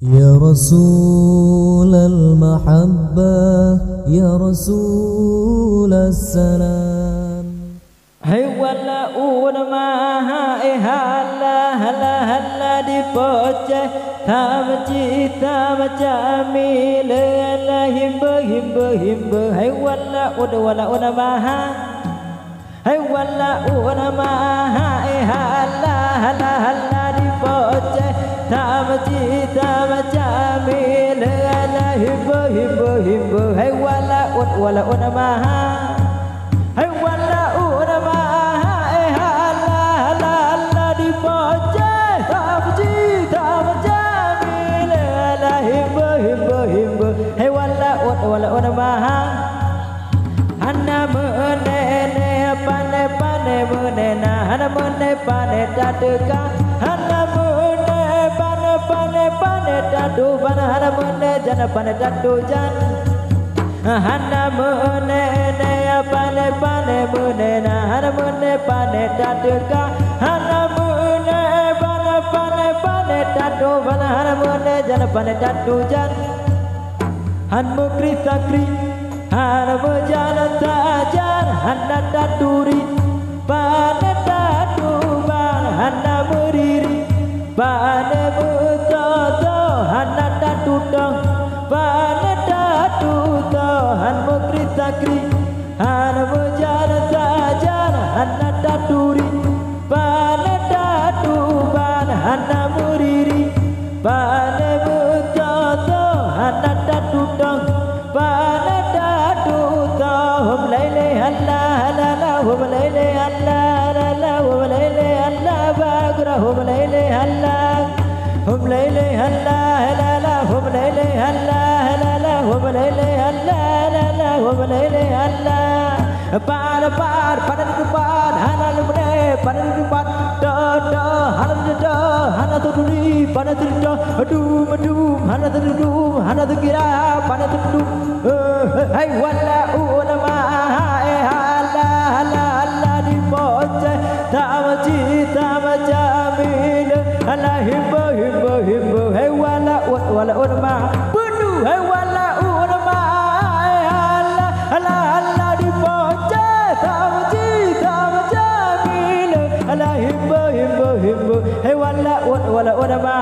يا رسول المحبة يا رسول السلام Hai wala ulama hai hala hala hala di pocah tamci tamcami la himba himba himba hai wala ulama hai wala ulama hai hala hala hala di pocah tamci tamcami la himba himba himba hai wala ulama hai wala ulama hai hala hala hala di pocah tamci tamcami la himba himba himba hai wala ulama hana menene pane pane menena hana mene pane dadeka hana mene pane pane pane dadu pana hana mene jana pane dadu jan hana menene pane pane menena hana mene pane dadeka hana mene pane pane pane dadu pana hana mene jana pane dadu jan han mukri sakri hana bejana tajar hana daduri pane dadu ban hana meriri pane betoto hana dadu dong pane dadu to han mukri sakri hana bejana tajar hana daduri pane dadu ban hana meriri pane betoto hana dadu dong pane dadu to hum laile halla halla hum laile halla halla hum laile halla bagra hum laile halla hum laile halla halla hum laile halla halla hum laile halla halla hum laile halla par par pada depan hana lumne pada depan do do hana do hana tuduri pada tuddo adu hana tuddu hana tukira pada tuddu hai wala ulama hai hala hala hala di pocah tamci tamcamil hala himba himba himba hai wala ulama penuh hai wala ulama hai hala hala hala di pocah tamci tamcamil hala himba himba himba hai wala ulama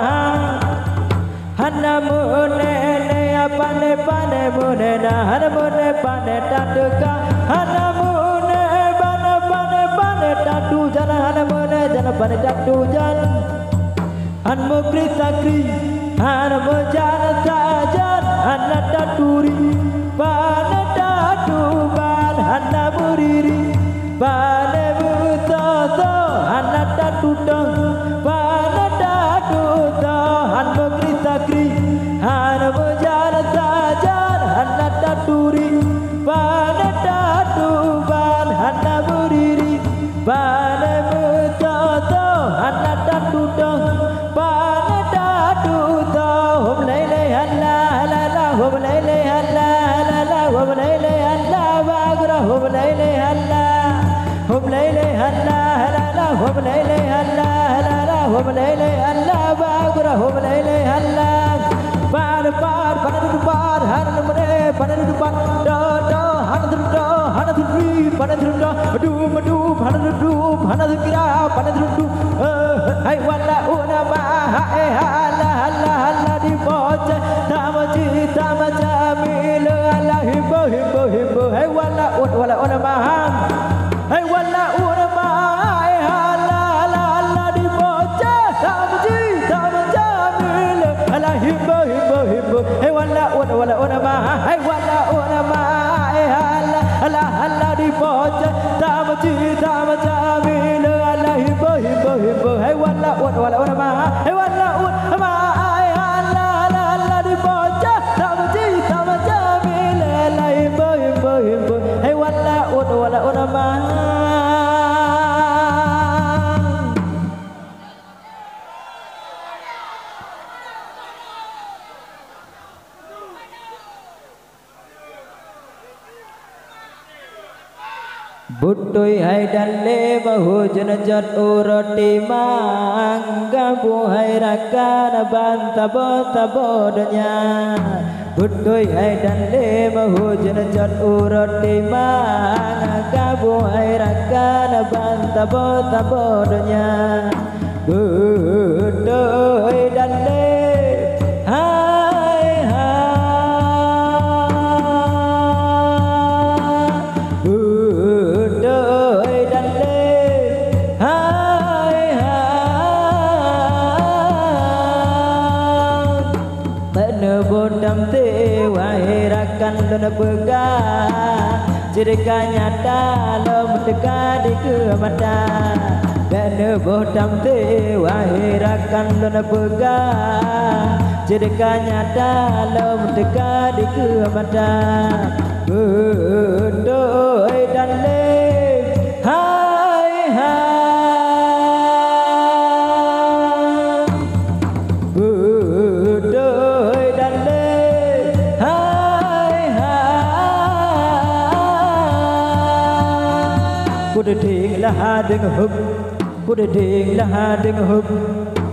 hana menene pane pane menena hana mene pane dadeka hana mene pane pane pane dadu jana hana mene jana pane dadu jan han mukri sakri hana bejana tajar hana daduri pane dadu ban hana meriri pane betoto hana dadu dong pane dadu to han mukri sakri hana bejana tajar hana daduri pane dadu ban hana meriri pane betoto hana dadu dong pane dadu to hum laile halla halla hum laile halla halla hum laile halla bagra hum laile halla hum laile halla halla hum laile halla halla hum laile halla bagra hum laile halla par par pada depan hana mene pada depan do do hana tudri pada tuddo adu hana tukira pada tuddu hai wala ulama hai hala hala hala di pocah tamci tamcamil hala himba himba himba hai wala ulama hai wala ulama hai hala hala hala di pocah tamci tamcamil hala himba himba himba hai wala ulama hai wala ulama hai hala hala hala di pocah tamci tamcamil hala himba himba himba hai wala Butoi hai dan le bahu jenajat uroti mangga buhai rakan banta bota bodanya. Butoi hai dan le bahu jenajat uroti mangga buhai rakan banta bota bodanya. Butoi dan le hai hai. Bodam te wahai rakan dan pegang jika nyata lom dekat di kematan dan bodam te wahai rakan dan pegang jika nyata lom dekat di kematan Butoi dan le hai hai Kuda ting lah deng hub, kuda ting lah deng hub,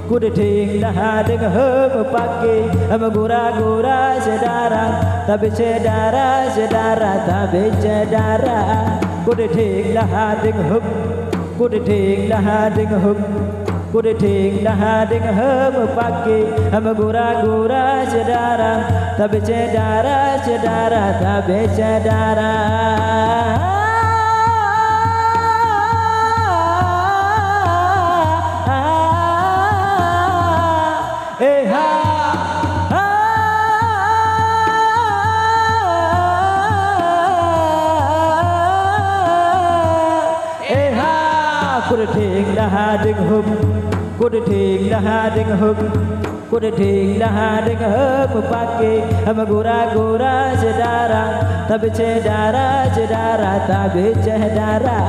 kuda ting lah deng hub pagi, gura-gura sedara, tapi sedara tapi sedara. Kuda ting lah deng hub, kuda ting lah deng hub, kuda ting lah deng hub pagi, gura-gura sedara, tapi sedara tapi sedara. Kuda ting dah deng hub, kuda ting dah deng hub, kuda ting dah deng hub pagi, gura-gura sedara, tapi sedara tapi sedara.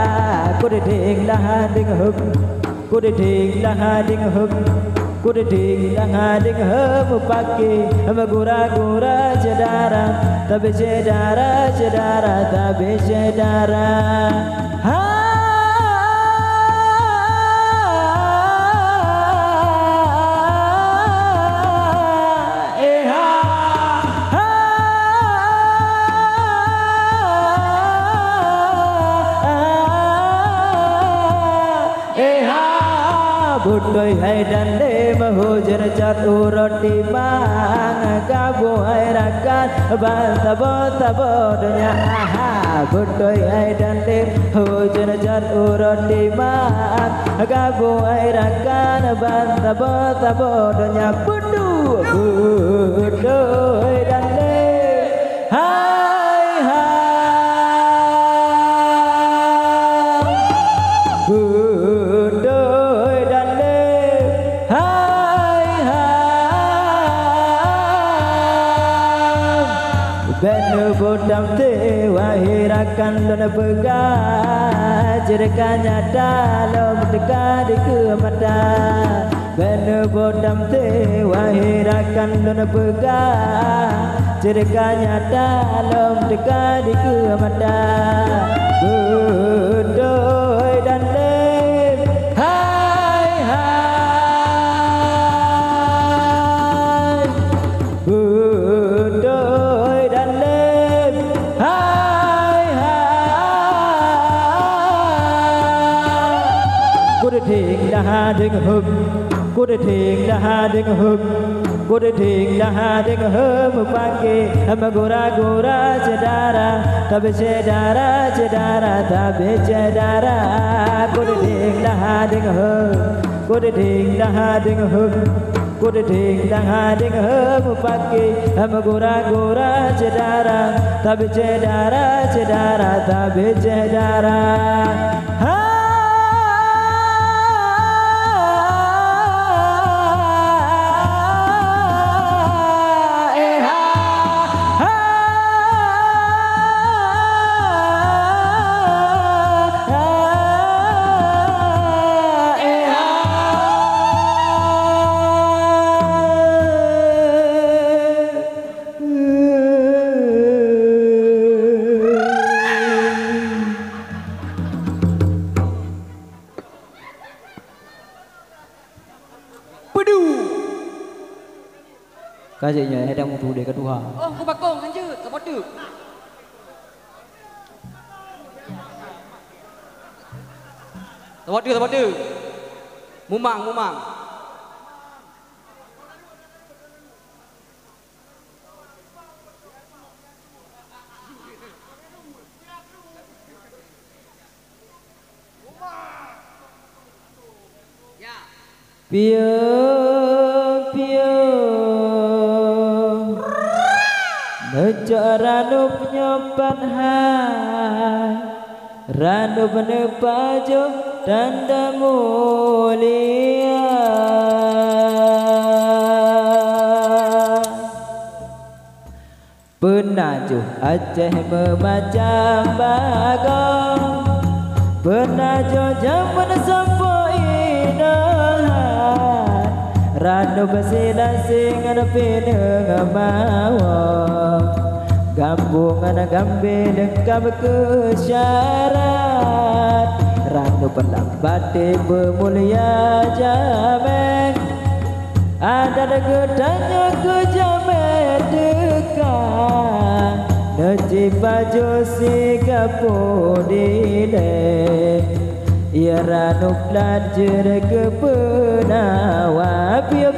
Kuda ting dah deng hub, kuda ting dah deng hub, kuda ting dah deng hub pagi, gura-gura sedara, tapi sedara tapi sedara. Butoi hai dan le mahu jenajat uroti mangga buhai rakan banta bota bodanya. Butoi hai dan le mahu jenajat uroti mangga buhai rakan banta bota bodanya. Butoi dan le hai hai. Bodam te wahai rakan dan pegang jika nyata lom dekat di kematan. Bodam te wahai rakan dan pegang jika nyata lom dekat di kematan. Butoi dan le hai hai. Butoi dan le kuda ting dah deng hub, kuda ting dah deng hub, kuda ting dah deng hub pagi, gura-gura sedara, tapi sedara tapi sedara. Kuda ting dah deng hub, kuda ting dah deng hub, kuda ting dah deng hub pagi, gura-gura sedara, tapi sedara tapi sedara. Rasanya ada mutu dia kedua. Oh, ku bakong anjir, sebab tu. Sebab tu. Mumang. Pia Nejak ranup nyopan hai Ranup nepajo tanda mulia Penajuh Aceh memacam bagong Penajuh zaman sampai inahan Ranu bersilang-singan pinang mawang Gambungan gambil lengkap kesyarat Ranu pelambat bermulia jameng Ada gedanya ke jameng dekat Najib baju Singapura dilek Ya Ranu pelajar ke penawa Pia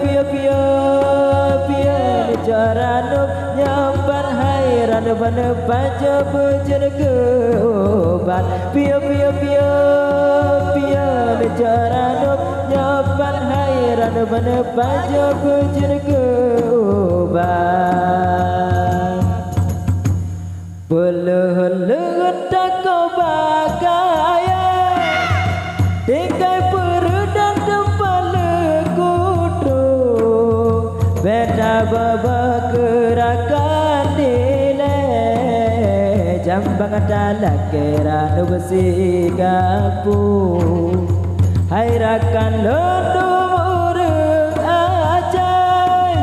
Nejak Ranu nyampan hai Ranu mana baca berjar ke obat Pia Nejak Ranu nyampan hai Ranu mana baca berjar ke obat Pelehun tak kau bagaya Tingkai perudang kepala kudu Benda baba gerakan nilai Jambang adalah kerana besi gapu Hai rakan londong urut ajai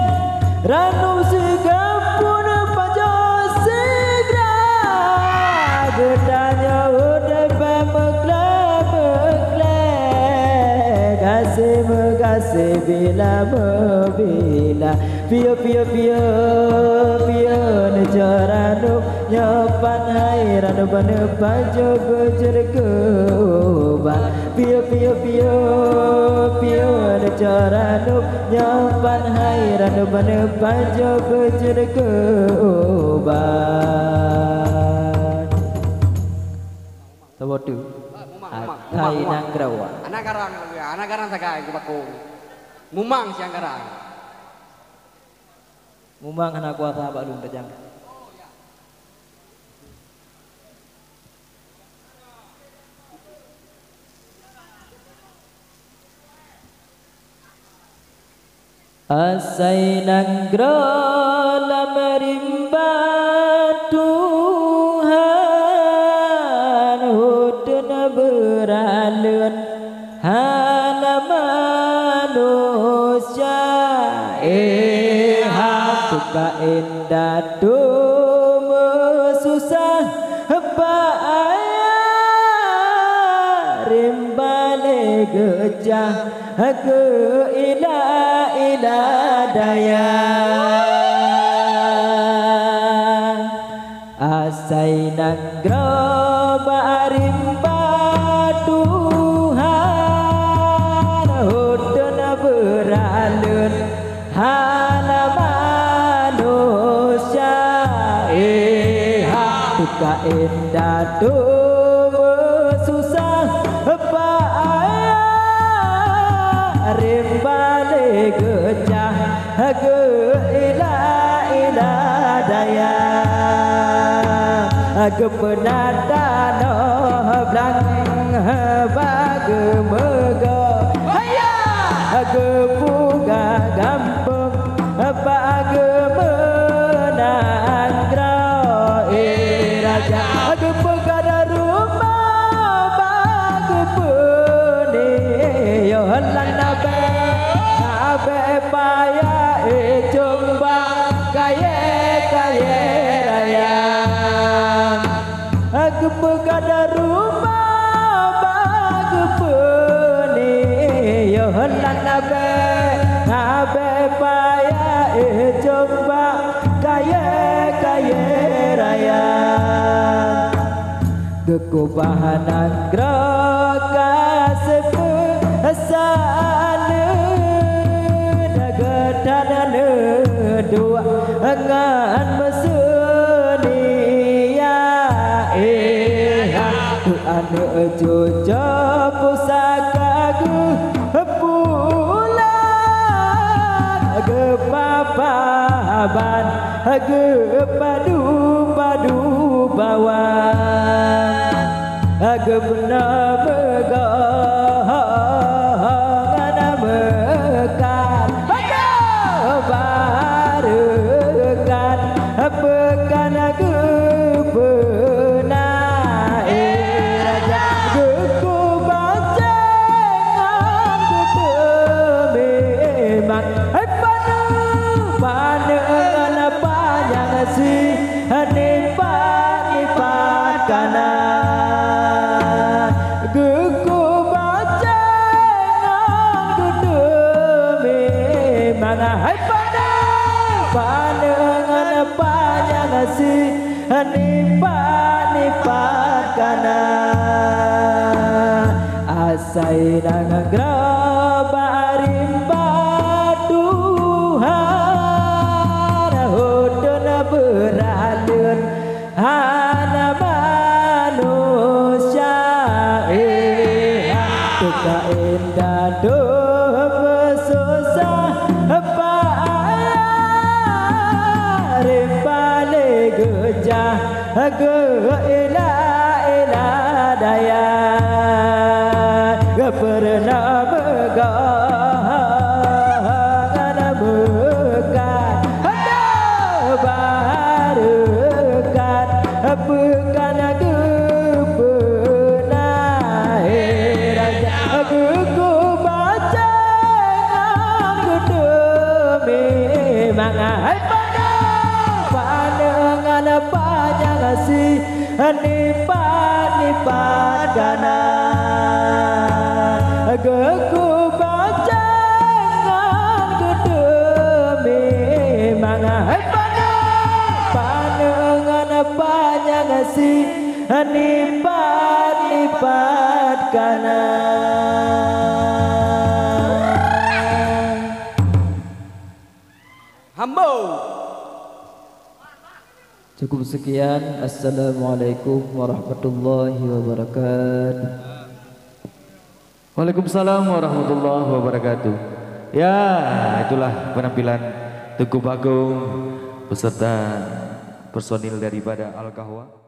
Ranu segapu nepajau segera Gedanya udah Kasih bila Pia Nejak Ranu nyopan hai Ranu bana baju berjar ke obat Pia Nejak Ranu nyopan hai Ranu bana baju berjar ke obat Sebab tu Hai nanggrawa Anak garang sagai ku bakong. Mumang siang garang. Mumang anak kuasa Pak Lun tajang. Asai nanggrawa lamarimba Tuhan hudun beralun manusia buka indah susah rimbale gejah ke ila daya asai nangro barimba Tuhan hudun beralun hala manusia buka indah susah rimbale gejah ke ila daya kepenada blang bage mego haya kepuga gampang bage menanggrau raja kepuga rumah bage puni yo lan nabe paya jumba kaya raya aku pegada rumah bagi peni yo lan nabe Pak kaya kaya raya Kekubahan anggrok kasepu asana Nagadan dua ngan mesunia tu anu jojo pusaka gu pulang gepapaban gepadu padu bawang gebna begang mekan barukan pekan gebena raja geku bacengan memang panengan panjang si nipat kana geku bacengan memang panengan panjang si nipat kana asai nang grabarim baduhan hodon beralun hana manusia tuka indah do susah rimpale gejah ila daya pernah megang mekan barukan bukan gebenah raja geku baca memang panengan panjang si nipat gana geku bacengan memang panengan panjang si nipat kana Hambo. Cukup sekian. Assalamualaikum warahmatullahi wabarakatuh. Waalaikumsalam warahmatullahi wabarakatuh. Ya, itulah penampilan Teguh Bagong beserta personil daripada Al Kahwa.